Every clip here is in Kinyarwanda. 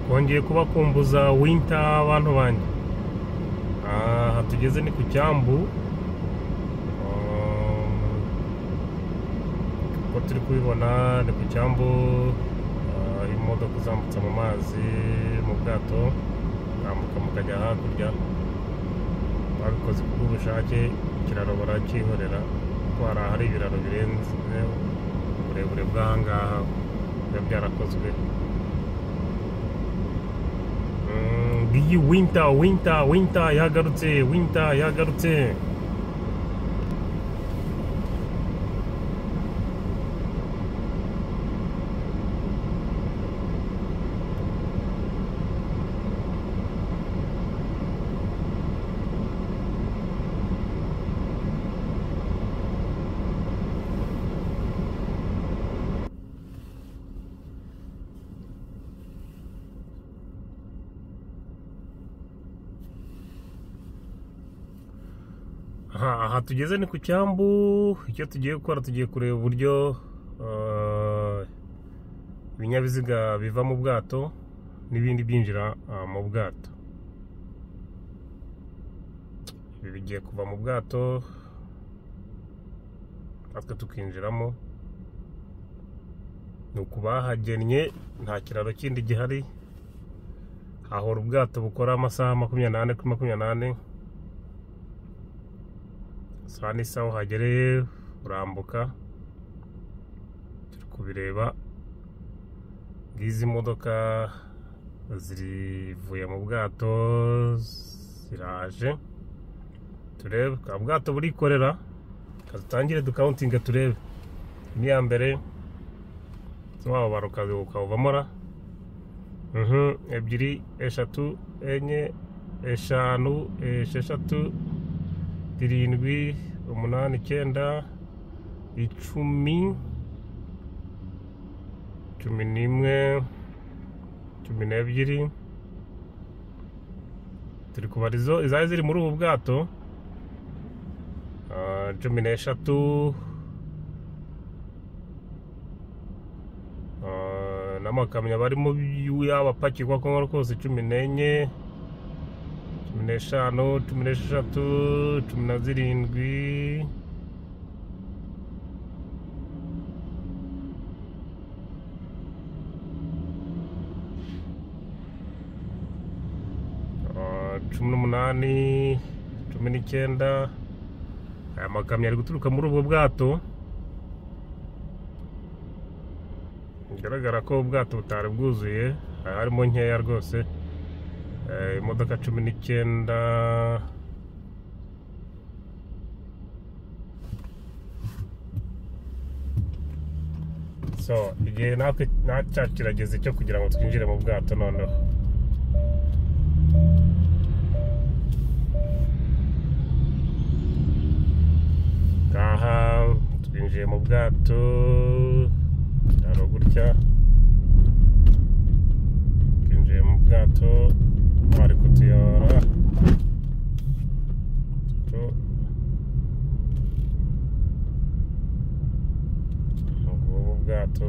Wongeye kubakumbuza winter abantu banjye. Aha tugeze ni ku cyambu. Uko turi kubibona ni ku cyambu, imodoka zambutse mu mazi mu bwato bambuka mukajya hakurya. Babikoze ku bw'ubushake, ikiraro barakihorera kuko hari ibiraro birenze uburebure bw'ahangaha biba byarakozwe. Iyi winter yagarutse, winter yagarutse. Aha tugeze ni ku cyambu. Icyo tugiye gukora, tugiye kureba uburyo ibinyabiziga biva mu bwato n'ibindi byinjira mu bwato. Ibi bigiye kuva mu bwato natwe tukinjiramo. Ni ukubahagennye, nta kiraro kindi gihari. Hahora ubwato bukora amasaha 24 kuri 24. Saa n'isaha uhagereye urambuka. Turi kubireba. Ngizi modoka zivuye mu bwato ziraje. Turebe ubwato burikorera. Kazitangire dukauntinga turebe. Ni ya mbere waba barukaze ukavamora. 2 3 4 5 6 7 8 9 10 11 12. Turi kubarizo izari ziri muri ubu bwato 13 n'amakamyo barimo y'abapakirwa ko rwose 14 15 16 17 18 19. Aya makamyo ari guturuka muri ubu bwato. Bigaragara ko ubwato butari bwuzuye, harimo nkeya rwose. Imodoka 19. So igihe nacyo kirageze cyo kugira ngo twinjire mu bwato noneho. Aha twinjiye mu bwato. Hano gutya twinjiye mu bwato. Bari kutuyora. Ubu bwato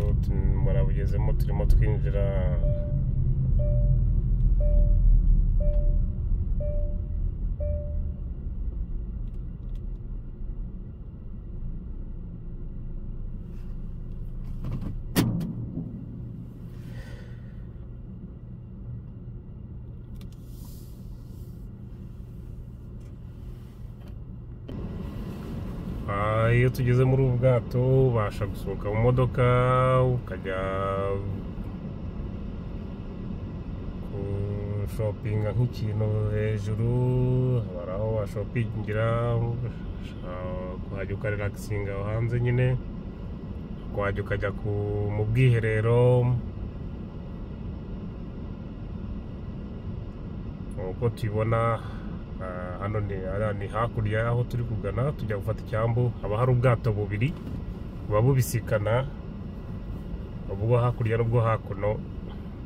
murabugezemo, turimo twinjira. Iyo tugeze muri ubu bwato ubasha gusohoka mu modoka ukajya shoppinga nk'ikintu hejuru. Hari aho washopingira, kuhajya ukarelaxinga aho hanze nyine, kuhajya ukajya mu bwiherero. Uko tubibona hano ni hakurya aho turi kugana tujya gufata icyambu. Haba hari ubwato bubiri buba bubisikana, ubwo hakurya n'ubwo hakuno,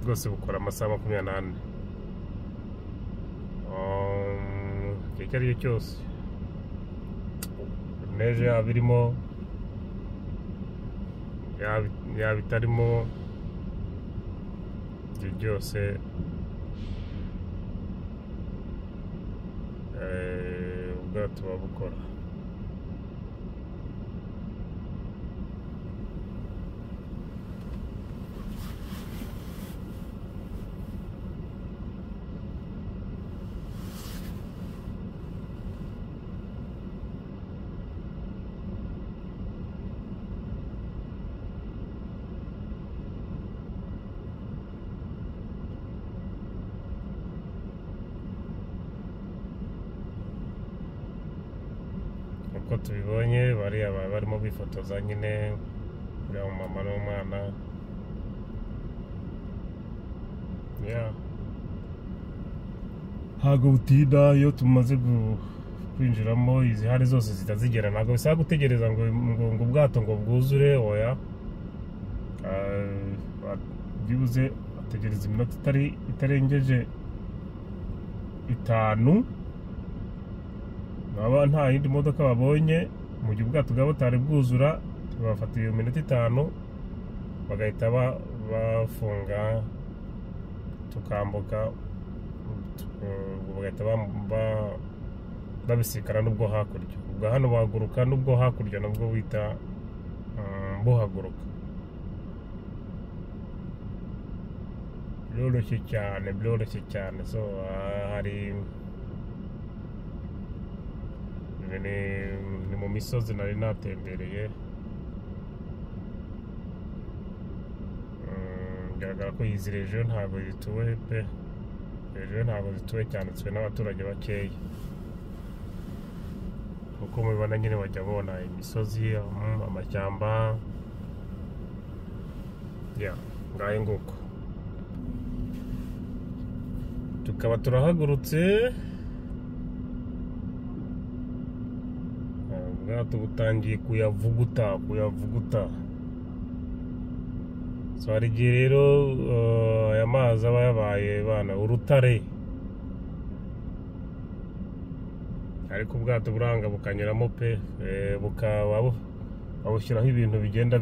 bwose bukora amasaha 24. Icyo ari cyo cyose, neje yaba irimo yaba itarimo, ibyo byose ubwato buba bukora. uko tubibonye bariya barimo bifotoza nyine, uriya mama n'umwana. ntabwo butinda iyo tumaze kwinjiramo, izi hari zose zitazigera, ntabwo bisaba gutegereza ngo ubwato ngo bwuzure, oya. byibuze ategereza iminota itarengeje 5, naba nta yindi modoka babonye, mu gihe ubwato bwaba butari bwuzura, bafata iyo minota 5 bagahita bafunga tukambuka, bagahita babisikana n'ubwo hakurya. ubwo hano bahaguruka, n'ubwo hakurya nabwo bita buhaguruka. byoroshye cyane. So hari ni mu misozi nari natembereye, bigaragara ko izi region ntabwo zituwe pe, region ntabwo zituwe cyane, zituwe n'abaturage bakeya. uko mubibona nyine bajya babona imisozi, amashyamba, ngahe nguko. tukaba turahagurutse, ubwato butangiye kuyavuguta. so hari igihe rero aya mazi aba yabaye urutare, ariko ubwato buranga bukanyuramo pe, bukaba babushyiraho ibintu bigenda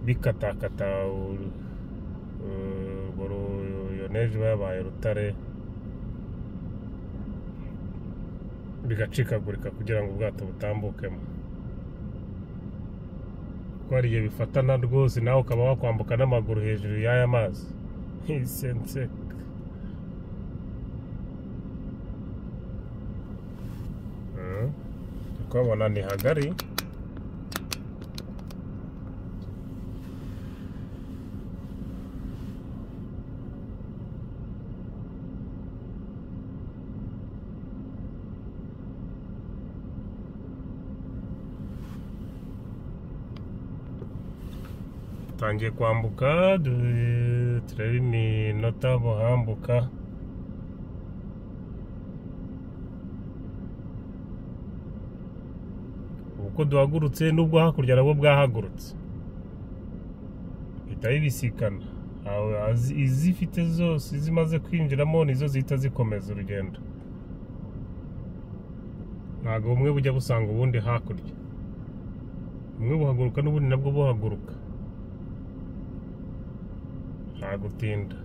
bikatakata, neje bayabaye urutare, bigacikagurika kugira ngo ubwato butambukemo. kuko hari igihe bifatana rwose, nawe ukaba wakwambuka n'amaguru hejuru y'aya mazi. Sense ukabona ni hagari. tangiye kwambuka, turebe iminota buhambuka. uko duhagurutse n'ubwo hakurya nabwo bwahagurutse, bihita bibisikana. izifite zose zimaze kwinjiramo nizo zihita zikomeza urugendo, ntabwo bumwe bujya busanga ubundi hakurya. bumwe buhaguruka n'ubundi nabwo buhaguruka, nta gutinda.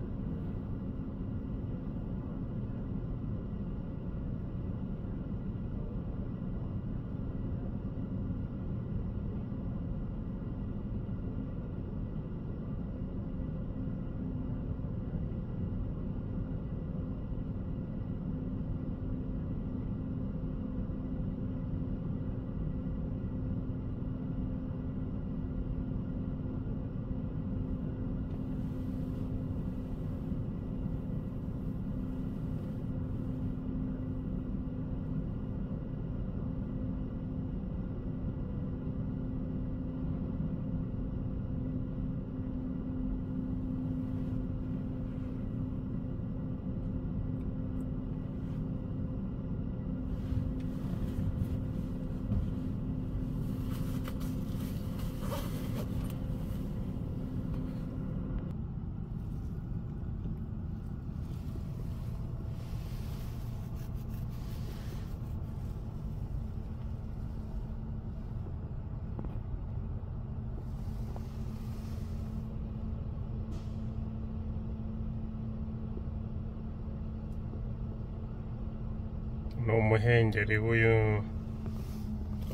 ni umuhengeri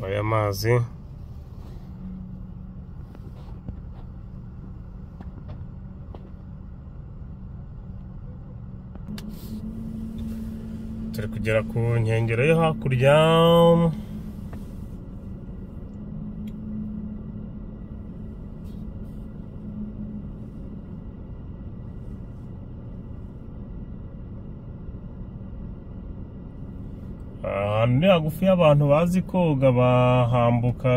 w'aya mazi. Turi kugera ku nkengero yo hakurya. Ni hagufi y'abantu bazi koga, bahambuka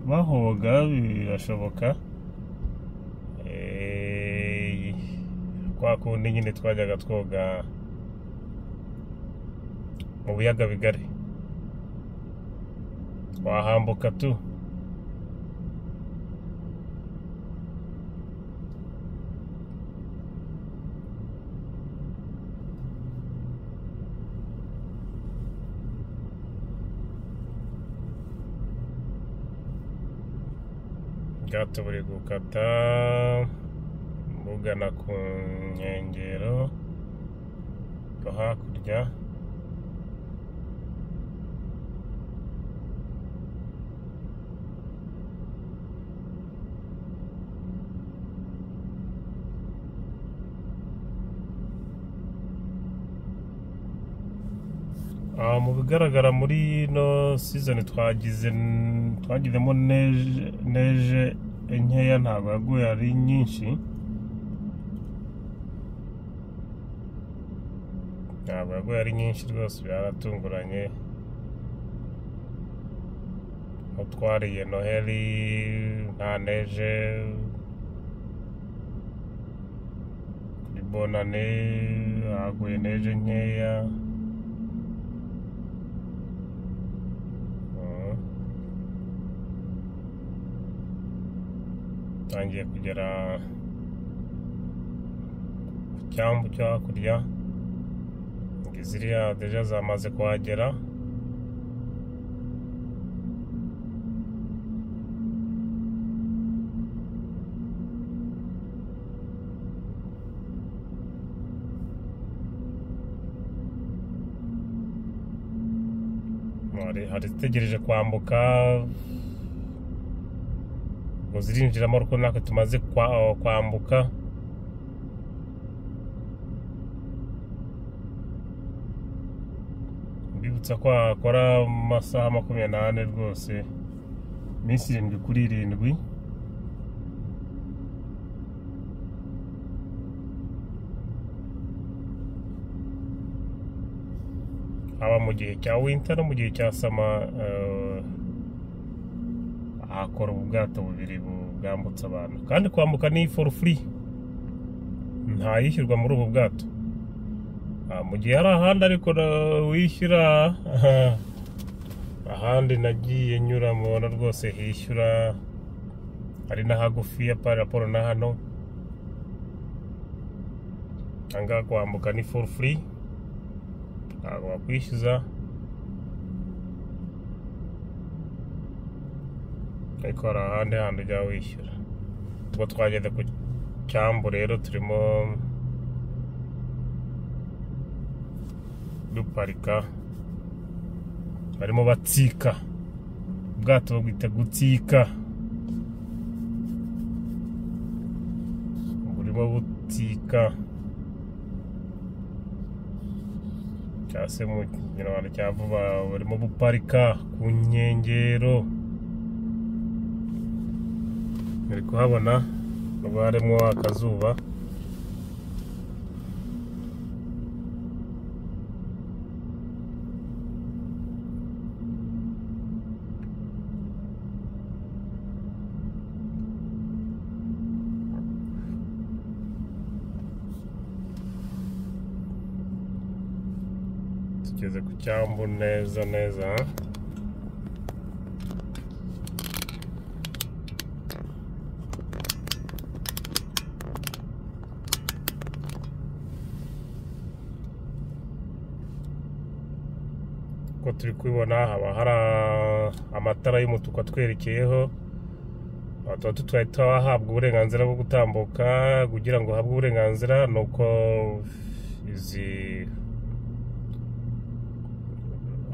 bahoga, birashoboka. Kwa kundi nyine twajyaga twoga mu biyaga bigari, twahambuka tu. Ubwato buri gukata bugana ku nkengero zo hakurya. Mu bigaragara muri ino season twagizemo neje nkeya, ntabwo yaguye ari nyinshi. Rwose byaratunguranye. Aho twariye Noheli nta neje, kuri Bonane haguye neje nkeya. Tangiye kugera ku cyambu cyo hakurya, ziriya deja zamaze kuhagera. Hari zitegereje kwambuka, ngo zirinjiramo, ariko natwe tumaze kwambuka. Mbibutsa ko hakora amasaha 24 rwose, iminsi 7 kuri 7. Haba mu gihe cya winter no mu gihe cya summer, hakora ubwato bubiri bwambutsa abantu, kandi kwambuka ni for free, nta yishyurwa muri ubu bwato. Mu gihe hari ahandi ariko wishyura, ahandi nagiye nyura mubona rwose hishyura, hari n'ahagufi ya raporo na hano. Anga kwambuka ni for free, ntabwo wakwishyuza. Ariko hari ahandi hantu ujya wishyura. Ubwo twageze ku cyambu rero, turimo duparika, barimo batsika. Ubwato bwita gutsika, burimo butsika, cyangwa se mu kinyarwanda cya vuba barimo buparika ku nkengero. Muri kuhabona nubwo harimo akazuba. Tugeze ku cyambu neza. Ko turi kubibona haba hari amatara y'umutuku atwerekeyeho. Tuba tutwaye twahabwa uburenganzira bwo gutambuka. Kugira ngo uhabwe uburenganzira nuko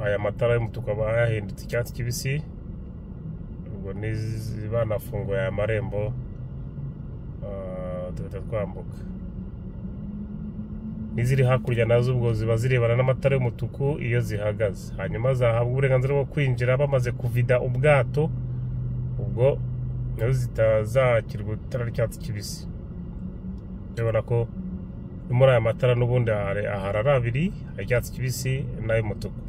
aya matara y'umutuku aba yahindutse icyatsi kibisi, ubwo banafunguye aya marembo tugahita twambuka. N'iziri hakurya nazo ubwo ziba zirebana n'amatara y'umutuku iyo zihagaze, hanyuma zahabwa uburenganzira bwo kwinjira bamaze kuvida ubwato, ubwo nazo zitazakirwa itara ry'icyatsi kibisi. Urabona ko muri aya matara n'ubundi ahari abiri, icyatsi kibisi n'ay'umutuku.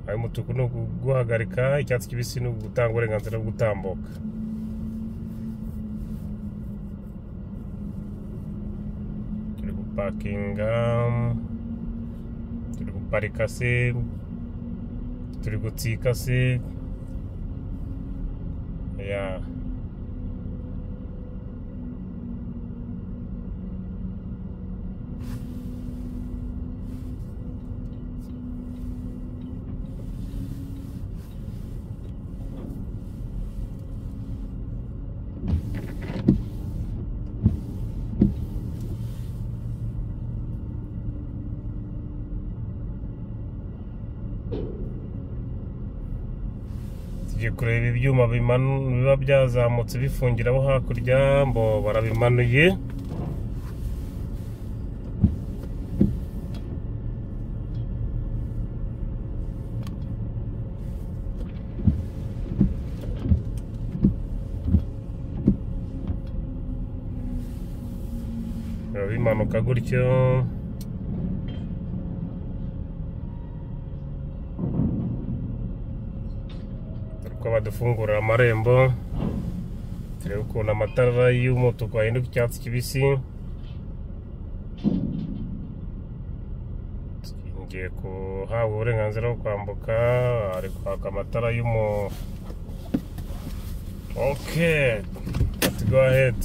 Ay'umutuku ni uguhagarika, icyatsi kibisi ni ugutanga uburenganzira bwo gutambuka. Turi gupakinga, turi guparika se, turi gutsika se, ya tugiye kureba ibyuma biba byazamutse bifungira aho hakurya, mbo barabimanuye. Bimanuka gutyo, uko badufungurira amarembo. Turebe ukuntu amatara y'umutuku ahinduka icyatsi kibisi. Ngiye kuhabwa uburenganzira bwo kwambuka, ari kwaka amatara Okay, let's go ahead.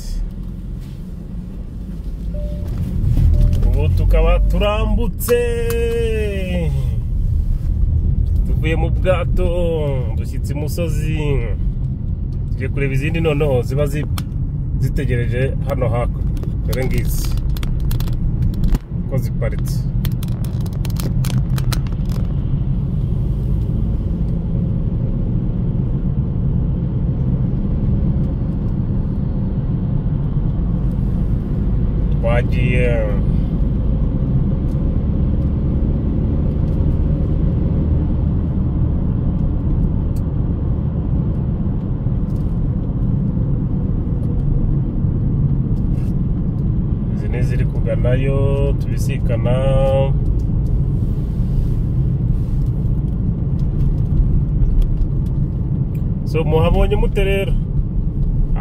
Ubu tukaba turambutse, tuvuye mu bwato dushyitse imusozi. Tugiye kureba izindi noneho ziba zitegereje hano hakurya. Dore ngizi ko ziparitse. Twagiye ziri kuganayo, tubisikana. So muhabonye mute rero?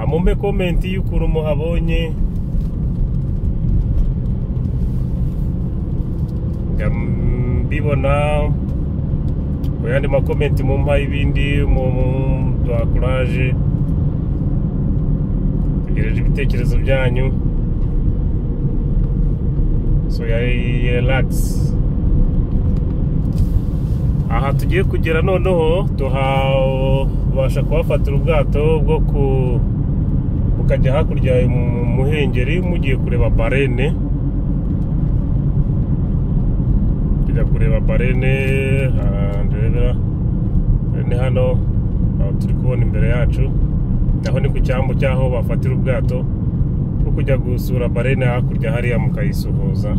Mumpe comment y'ukuntu muhabonye. Mbibona kuyandi makomenti mumpa ibindi duha courage. Tugereje ibitekerezo byanyu. So relax. Aha tugiye kugera noneho tubasha kuhafatira ubwato bwo bukajya hakurya mu Muhengeri, mugiye kureba Barene. Tujya kureba Barene, ndebera ni hano turi kubona imbere yacu. Naho ni ku cyambu cyaho bafatira ubwato bwo kujya gusura Barene hakurya hariya mukayisuhuza,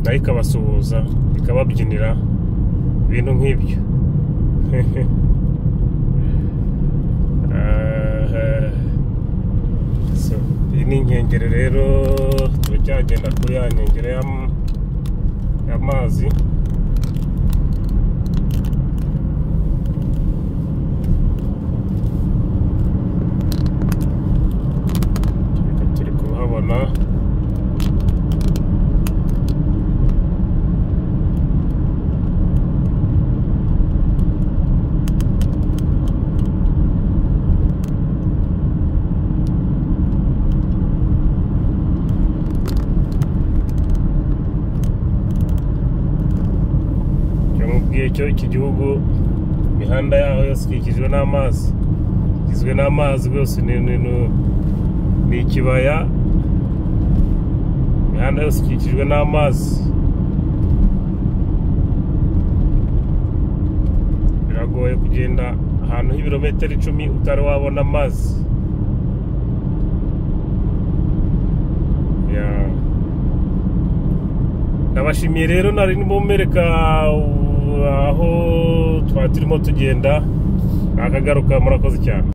nayo ikabasuhuza ikababyinira ibintu nk'ibyo. So iyi ni inkengere rero, turacyagenda kuri ya nkengere y'amazi. Turi kuhabona iki gihugu, imihanda yaho yose ikikijwe n'amazi, igizwe n'amazi rwose. Ni ikibaya, imihanda yose ikikijwe n'amazi. biragoye kugenda ahantu h'ibirometero 10 utari wabona amazi. Ndabashimiye rero nari mumereka aho twaturimo tugenda akagaruka murakoze cyane.